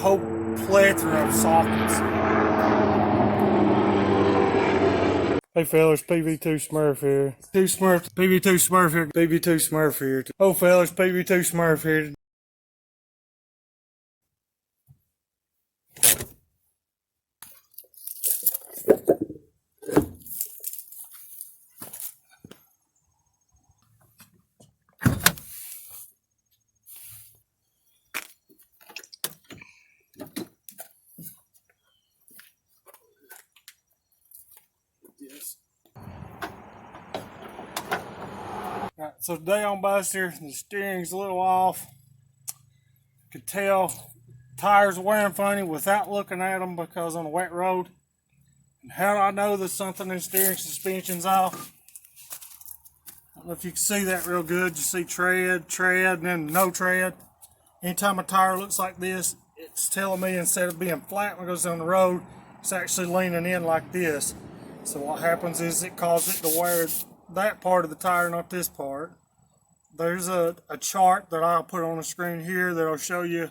Whole plethora of sockets. Hey fellas, PV2 Smurf here. PV2 Smurf here. PV2 Smurf here. Oh fellas, PV2 Smurf here. Yes. Alright, so today on Buster, the steering's a little off. Could tell tires are wearing funny without looking at them because on a wet road. And how do I know that something in the steering suspension's off? I don't know if you can see that real good. You see tread, and then no tread. Anytime a tire looks like this, it's telling me instead of being flat when it goes down the road, it's actually leaning in like this. So what happens is it causes it to wear that part of the tire, not this part. There's a chart that I'll put on the screen here that'll show you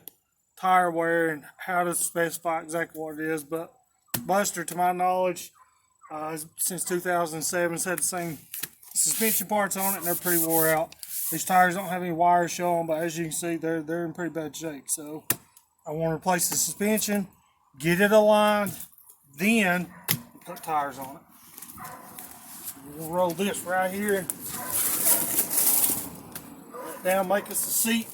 tire wear and how to specify exactly what it is. But Buster, to my knowledge, since 2007, has had the same suspension parts on it, and they're pretty wore out. These tires don't have any wires showing, but as you can see, they're in pretty bad shape. So I want to replace the suspension, get it aligned, then put tires on it. We'll roll this right here down, make us a seat.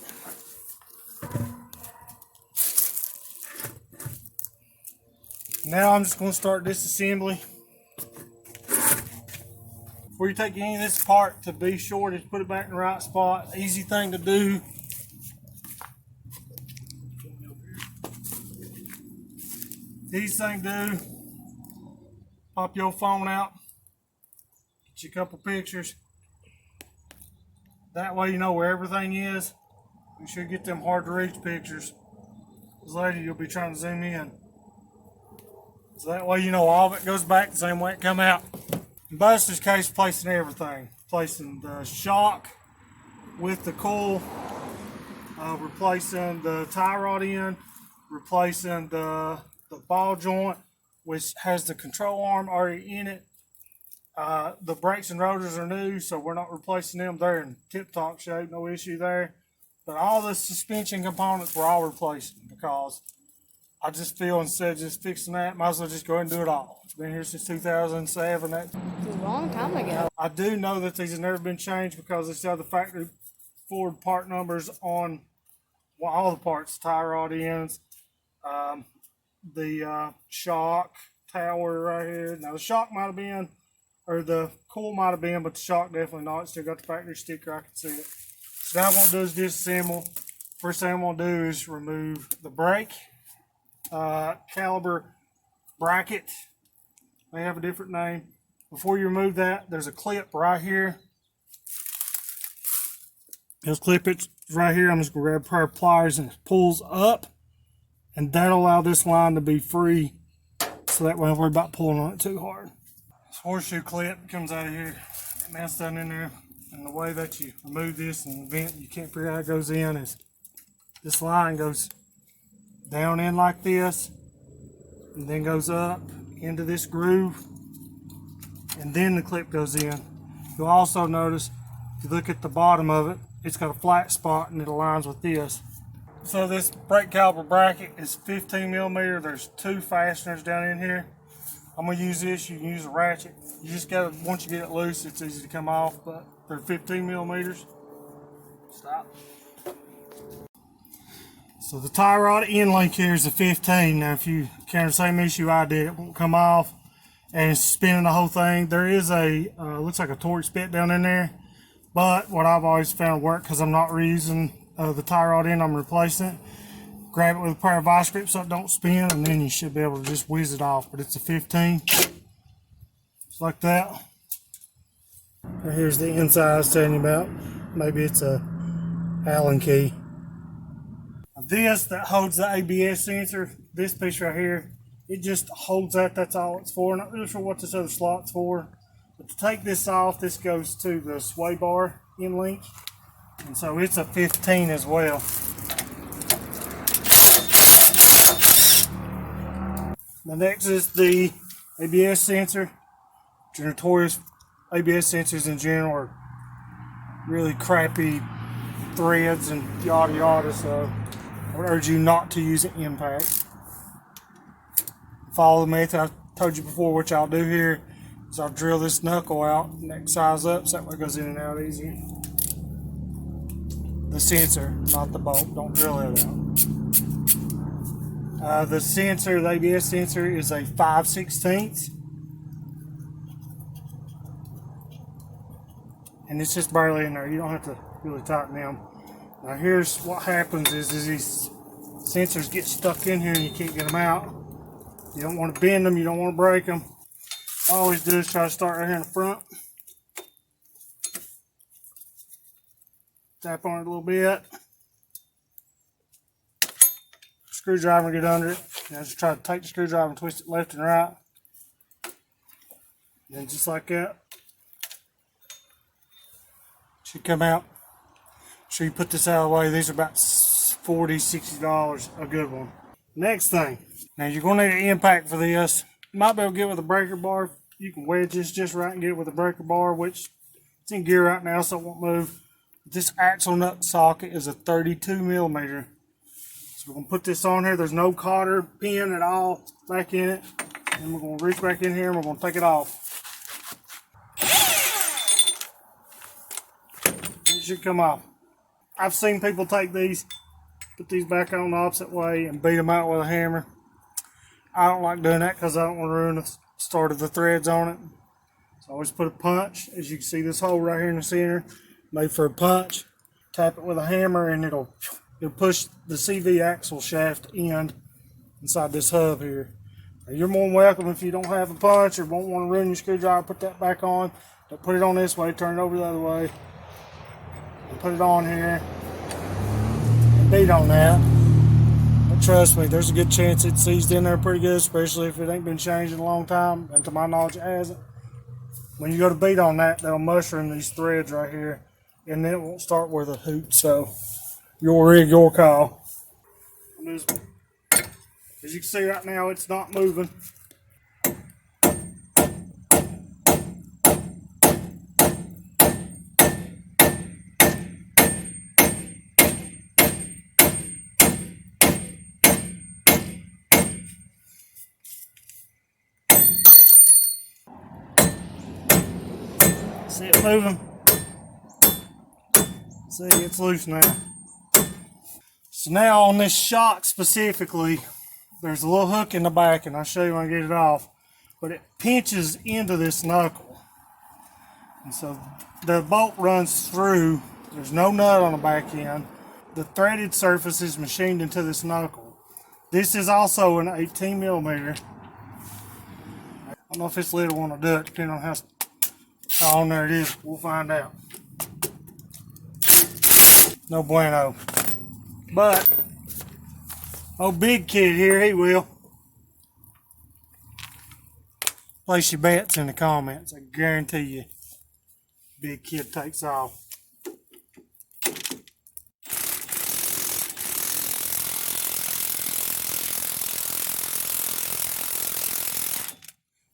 Now I'm just going to start disassembly. Before you take any of this apart, to be sure to put it back in the right spot. Easy thing to do. Easy thing to do. Pop your phone out. Get you a couple pictures. That way you know where everything is. You should get them hard to reach pictures, because later you'll be trying to zoom in. So that way you know all of it goes back the same way it come out. In Buster's case, placing everything. Placing the shock with the coil, replacing the tie rod end, replacing the ball joint, which has the control arm already in it. The brakes and rotors are new, so we're not replacing them. They're in tip-top shape, no issue there. But all the suspension components we're all replacing, because I just feel instead of just fixing that, might as well just go ahead and do it all. It's been here since 2007. It's a long time ago. I do know that these have never been changed because they still have the factory Ford part numbers on all the parts, tie rod ends, the shock tower right here. Now the shock might have been, or the coil might have been, but the shock definitely not. It's still got the factory sticker, I can see it. So now what I'm going to do is disassemble. First thing I'm going to do is remove the brake caliber bracket. They have a different name. Before you remove that, there's a clip right here. This clip it's right here. I'm just going to grab a pair of pliers and it pulls up, and that'll allow this line to be free, so that way I don't worry about pulling on it too hard. This horseshoe clip comes out of here, and that's done in there. And the way that you remove this and the vent, you can't figure out how it goes in, is this line goes down in like this, and then goes up into this groove, and then the clip goes in. You'll also notice, if you look at the bottom of it, it's got a flat spot and it aligns with this. So this brake caliper bracket is 15 millimeter. There's two fasteners down in here. I'm going to use this. You can use a ratchet. You just got to, once you get it loose, it's easy to come off, but they're 15 millimeters. Stop. So the tie rod end link here is a 15. Now if you encounter the same issue I did, it won't come off and it's spinning the whole thing. There is a, looks like a Torx bit down in there. But what I've always found work, because I'm not reusing the tie rod end, I'm replacing it. Grab it with a pair of vice grips so it don't spin, and then you should be able to just whiz it off. But it's a 15. Just like that. Right here's the inside I was telling you about. Maybe it's a Allen key. This that holds the ABS sensor, this piece right here, it just holds that. That's all it's for. Not really sure what this other slot's for. But to take this off, this goes to the sway bar end link. And so it's a 15 as well. The next is the ABS sensor. Your notorious ABS sensors in general are really crappy threads and yada yada, so I would urge you not to use an impact. Follow the method I told you before. What y'all do here is I'll drill this knuckle out, neck size up, so that way it goes in and out easier. The sensor, not the bolt. Don't drill it out. The sensor, the ABS sensor, is a 5/16, and it's just barely in there. You don't have to really tighten them. Now here's what happens is these sensors get stuck in here and you can't get them out. You don't want to bend them, you don't want to break them. All I always do is try to start right here in the front. Tap on it a little bit. Screwdriver, get under it. Now just try to take the screwdriver and twist it left and right. And just like that. Should come out. So you put this out of the way. These are about $40, $60 a good one. Next thing. Now you're going to need an impact for this. You might be able to get it with a breaker bar. You can wedge this just right and get it with a breaker bar, which it's in gear right now so it won't move. This axle nut socket is a 32 millimeter. So we're going to put this on here. There's no cotter pin at all back in it. And we're going to reach back in here and we're going to take it off. It should come off. I've seen people take these, put these back on the opposite way and beat them out with a hammer. I don't like doing that because I don't want to ruin the start of the threads on it. So I always put a punch. As you can see, this hole right here in the center, made for a punch. Tap it with a hammer and it'll push the CV axle shaft end inside this hub here. Now, you're more than welcome if you don't have a punch or won't want to ruin your screwdriver, put that back on. Don't put it on this way, turn it over the other way. And put it on here and beat on that. But trust me, there's a good chance it's seized in there pretty good, especially if it ain't been changed in a long time, and to my knowledge it hasn't. When you go to beat on that, they'll mushroom these threads right here, and then it won't start with a hoot. So your rig, your call. As you can see right now, it's not moving. See it moving? See, it's loose now. So now on this shock specifically, there's a little hook in the back, and I'll show you when I get it off, but it pinches into this knuckle. And so the bolt runs through. There's no nut on the back end. The threaded surface is machined into this knuckle. This is also an 18 millimeter. I don't know if this lid will want to do it, depending on how on there it is. We'll find out. No bueno. But old big kid here, he will. Place your bets in the comments. I guarantee you, big kid takes off.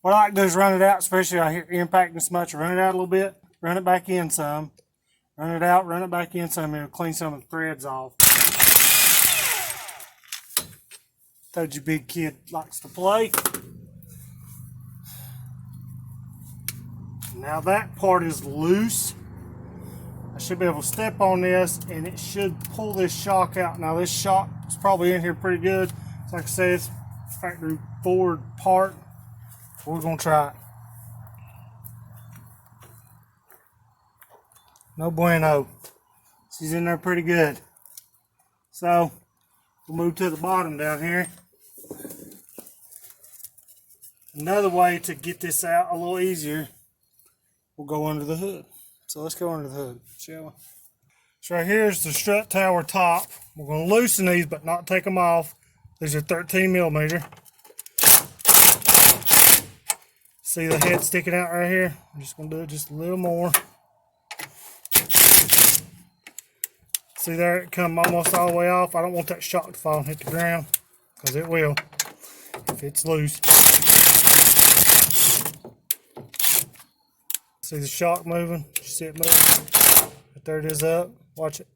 What I like to do is run it out, especially I hear impacting this much. Run it out a little bit, run it back in some. Run it out, run it back in some, and it'll clean some of the threads off. Told you big kid likes to play. Now that part is loose. I should be able to step on this and it should pull this shock out. Now this shock is probably in here pretty good. So like I said, it's factory forward part. We're going to try it. No bueno. She's in there pretty good. So we'll move to the bottom down here. Another way to get this out a little easier, we'll go under the hood. So let's go under the hood, shall we? So right here is the strut tower top. We're going to loosen these but not take them off. These are 13 millimeter. See the head sticking out right here? I'm just going to do it just a little more. See there, it come almost all the way off. I don't want that shock to fall and hit the ground, because it will. If off. It's loose. See the shock moving? You see it moving? But there it is up. Watch it.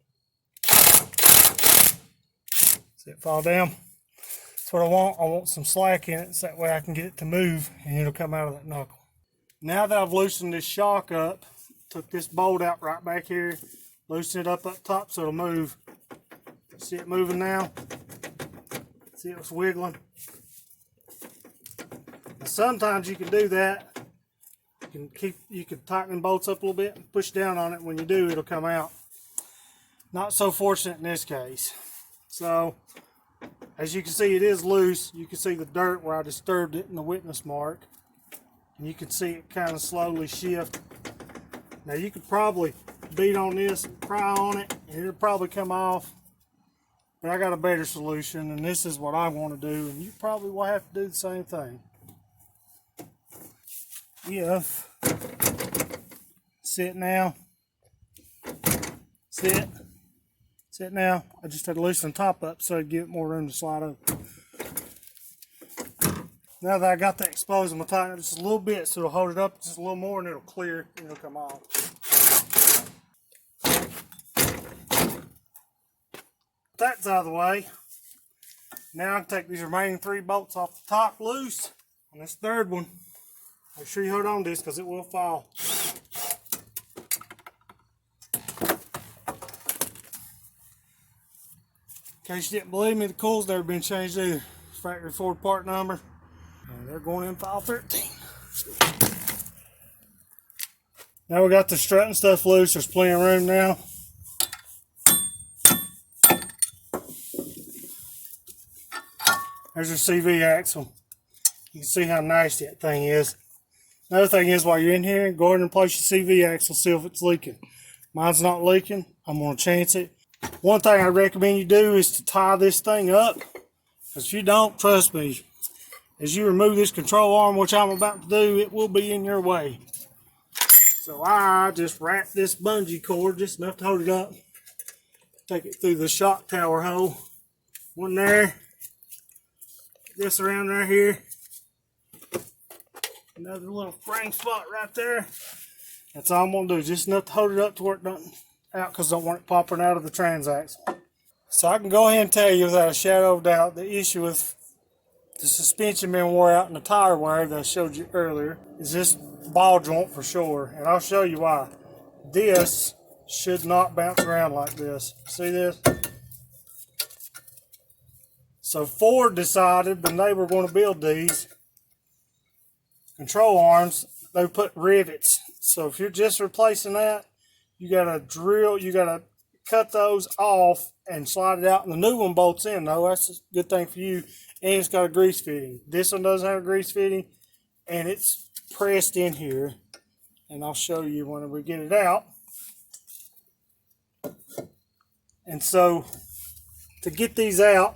See it fall down? That's what I want. I want some slack in it so that way I can get it to move and it'll come out of that knuckle. Now that I've loosened this shock up, took this bolt out right back here, loosened it up top so it'll move. See it moving now? See it was wiggling? Now sometimes you can do that. You can tighten the bolts up a little bit and push down on it. When you do, it'll come out. Not so fortunate in this case. So, as you can see, it is loose. You can see the dirt where I disturbed it in the witness mark. And you can see it kind of slowly shift. Now you could probably beat on this, pry on it, and it'll probably come off. But I got a better solution, and this is what I want to do, and you probably will have to do the same thing. If sit now, sit now. I just had to loosen the top up so I'd give it more room to slide over. Now that I got that exposed, I'm gonna tighten it just a little bit so it'll hold it up just a little more and it'll clear and it'll come off. That's out of the way. Now I can take these remaining 3 bolts off the top loose on this third one. Make sure you hold on to this because it will fall. In case you didn't believe me, the coil's never been changed either. Factory Ford part number. And they're going in file 13. Now we got the strut and stuff loose. There's plenty of room now. There's your CV axle. You can see how nasty that thing is. Another thing is, while you're in here, go ahead and place your CV axle, see if it's leaking. Mine's not leaking. I'm going to chance it. One thing I recommend you do is to tie this thing up. Because if you don't, trust me, as you remove this control arm, which I'm about to do, it will be in your way. So I just wrap this bungee cord just enough to hold it up. Take it through the shock tower hole. One there. This around right here. Another little frame spot right there. That's all I'm going to do. Just enough to hold it up to where it doesn't out because I don't want it popping out of the transaxle. So I can go ahead and tell you without a shadow of doubt the issue with the suspension being wore out in the tire wire that I showed you earlier is this ball joint for sure. And I'll show you why. This should not bounce around like this. See this? So Ford decided when they were going to build these control arms, they put rivets. So if you're just replacing that, you gotta drill, you gotta cut those off and slide it out. And the new one bolts in though. That's a good thing for you. And it's got a grease fitting. This one doesn't have a grease fitting, and it's pressed in here. And I'll show you when we get it out. And so to get these out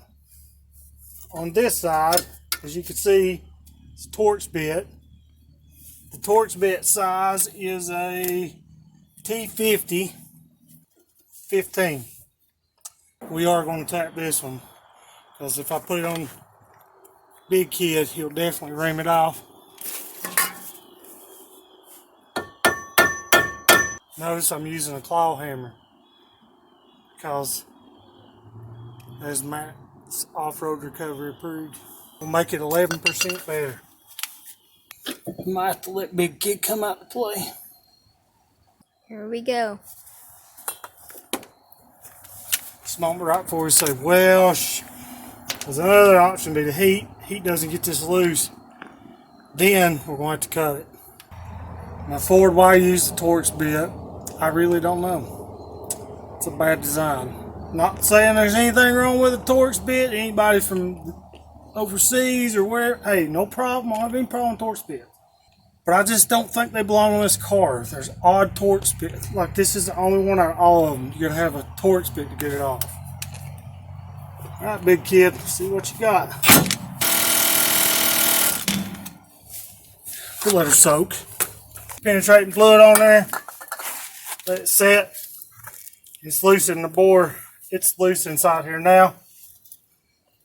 on this side, as you can see, it's a Torx bit. The Torx bit size is a T50 15. We are going to tap this one because if I put it on Big Kid, he'll definitely rim it off. Notice I'm using a claw hammer because as Matt's off-road recovery approved, we'll make it 11% better. Might have to let Big Kid come out to play. Here we go. This moment right before we say, well, there's another option be the heat. Heat doesn't get this loose. Then we're going to have to cut it. Now Ford, why use the Torx bit? I really don't know. It's a bad design. Not saying there's anything wrong with a Torx bit. Anybody from overseas or where, hey, no problem. I don't have any problem with Torx bit. But I just don't think they belong on this car. There's odd Torx bits. Like this is the only one out of all of them. You're gonna have a Torx bit to get it off. All right, Big Kid, see what you got. We'll let her soak. Penetrating fluid on there. Let it set. It's loose in the bore. It's loose inside here now.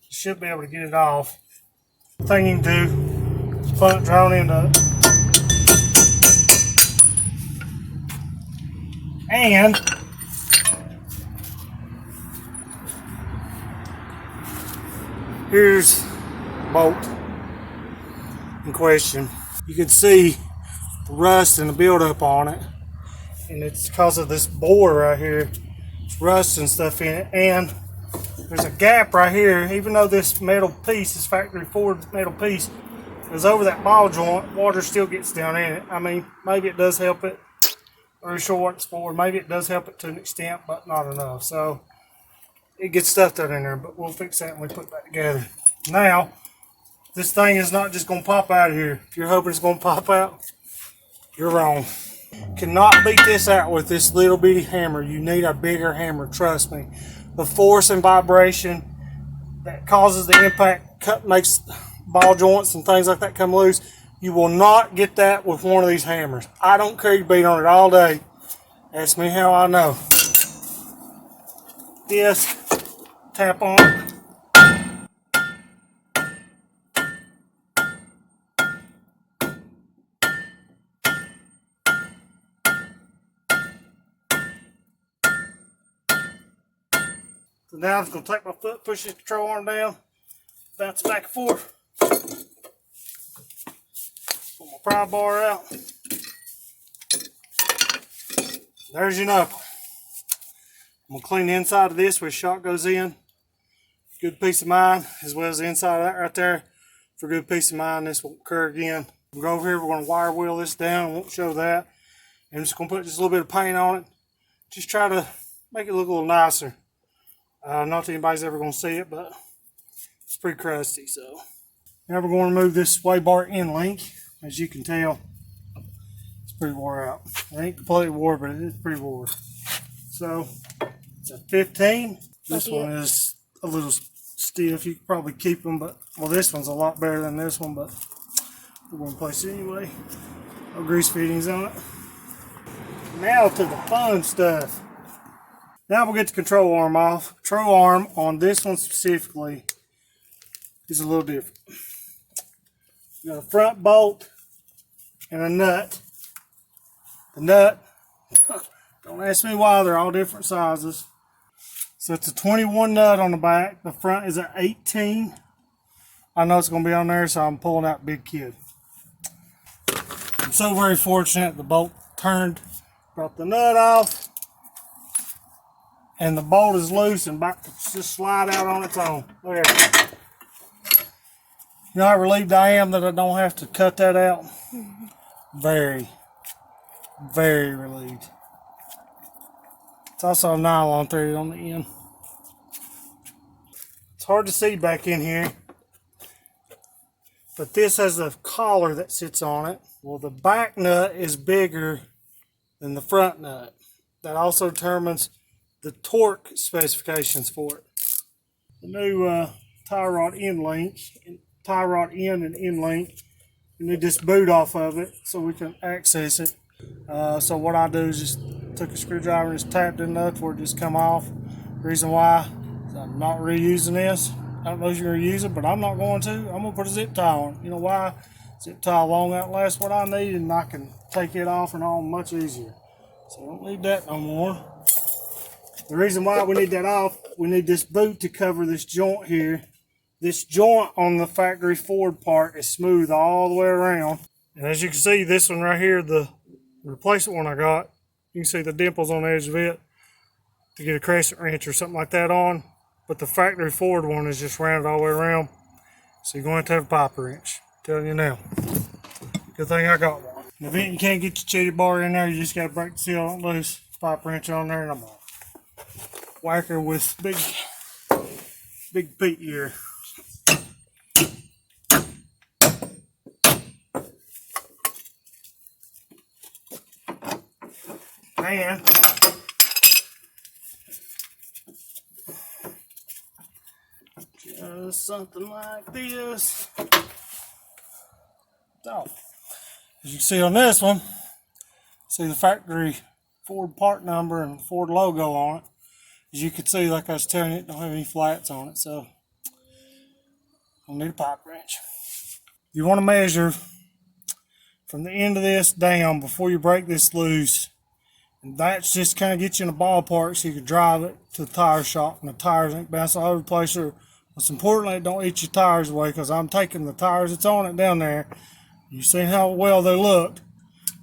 You should be able to get it off. thing you can do, put it drawn into it. And here's the bolt in question. You can see the rust and the buildup on it, and it's because of this bore right here. It's rust and stuff in it, and there's a gap right here. Even though this metal piece, this factory Ford metal piece, is over that ball joint, water still gets down in it. I mean, maybe it does help it. I'm not sure what it's for. Maybe it does help it to an extent, but not enough. So it gets stuffed out in there, but we'll fix that when we put that together. Now, this thing is not just going to pop out of here. If you're hoping it's going to pop out, you're wrong. Cannot beat this out with this little bitty hammer. You need a bigger hammer, trust me. The force and vibration that causes the impact makes ball joints and things like that come loose. You will not get that with one of these hammers. I don't care, you beat on it all day. Ask me how I know. This, tap on it. So now I'm just going to take my foot, push this control arm down, bounce it back and forth. Pull my pry bar out. There's your knuckle. I'm going to clean the inside of this where the shot goes in. Good peace of mind, as well as the inside of that right there. For good peace of mind, this won't occur again. We'll go over here, we're going to wire wheel this down. I won't show that. I'm just going to put just a little bit of paint on it. Just try to make it look a little nicer. Not that anybody's ever going to see it, but it's pretty crusty. So now we're going to remove this sway bar end link. As you can tell, it's pretty wore out. It ain't completely wore, but it is pretty wore. So it's a 15. This one is a little stiff. You could probably keep them, but well, this one's a lot better than this one, but we're going to place it anyway. No grease fittings on it. Now to the fun stuff. Now we'll get the control arm off. Control arm on this one specifically is a little different. You got a front bolt and a nut. The nut, don't ask me why, they're all different sizes. So it's a 21 nut on the back. The front is an 18. I know it's going to be on there, so I'm pulling out Big Kid. I'm so very fortunate the bolt turned, brought the nut off, and the bolt is loose and about to just slide out on its own. Look at it. You know how relieved I am that I don't have to cut that out? Very, very relieved. It's also a nylon thread on the end. It's hard to see back in here, but this has a collar that sits on it. Well, the back nut is bigger than the front nut. That also determines the torque specifications for it. The new tie rod end link, tie rod end and end link, you need this boot off of it so we can access it. So what I do is just took a screwdriver and just tapped it enough where it just come off. Reason why is I'm not reusing this. I don't know if you're going to use it, but I'm not going to. I'm going to put a zip tie on. You know why? Zip tie long outlasts what I need, and I can take it off and on much easier. So I don't need that no more. The reason why we need that off, we need this boot to cover this joint here. This joint on the factory Ford part is smooth all the way around. And as you can see, this one right here, the replacement one I got, you can see the dimples on the edge of it to get a crescent wrench or something like that on. But the factory Ford one is just rounded all the way around. So you're going to have a pipe wrench. I'm telling you now. Good thing I got one. In the event you can't get your chitty bar in there, you just got to break the seal loose, pipe wrench on there, and I'm on. Whack her with big Pete here. And just something like this. So, as you can see on this one, see the factory Ford part number and Ford logo on it. As you can see, like I was telling you, it don't have any flats on it, so I'll need a pipe wrench. you want to measure from the end of this down before you break this loose. And that's just kind of get you in a ballpark so you can drive it to the tire shop and the tires ain't bouncing all over the place. Or what's importantly, don't eat your tires away, because I'm taking the tires that's on it down there. You've seen how well they looked.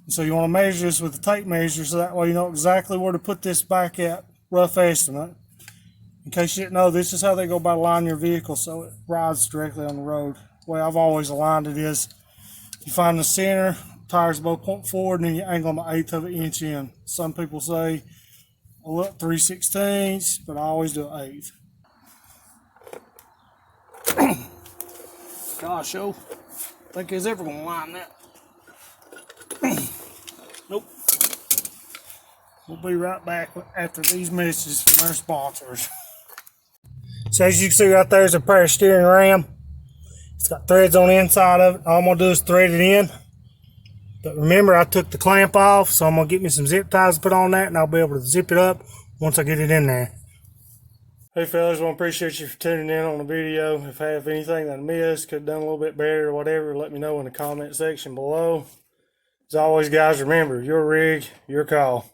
And so you want to measure this with the tape measure so that way you know exactly where to put this back at, rough estimate. In case you didn't know, this is how they go by aligning your vehicle so it rides directly on the road. The way I've always aligned it is you find the center, tires both point forward, and then you angle them 1/8 of an inch in. Some people say, well, look, 3/16, but I always do 1/8. Gosh, oh, think he's ever gonna line that. Nope. We'll be right back after these messages from our sponsors. So as you can see right there is a pair of steering ram. It's got threads on the inside of it. All I'm gonna do is thread it in. But remember, I took the clamp off, so I'm gonna get me some zip ties to put on that, and I'll be able to zip it up once I get it in there. Hey fellas, I want to appreciate you for tuning in on the video. If I have anything that I missed, could have done a little bit better or whatever, let me know in the comment section below. As always, guys, remember, your rig, your call.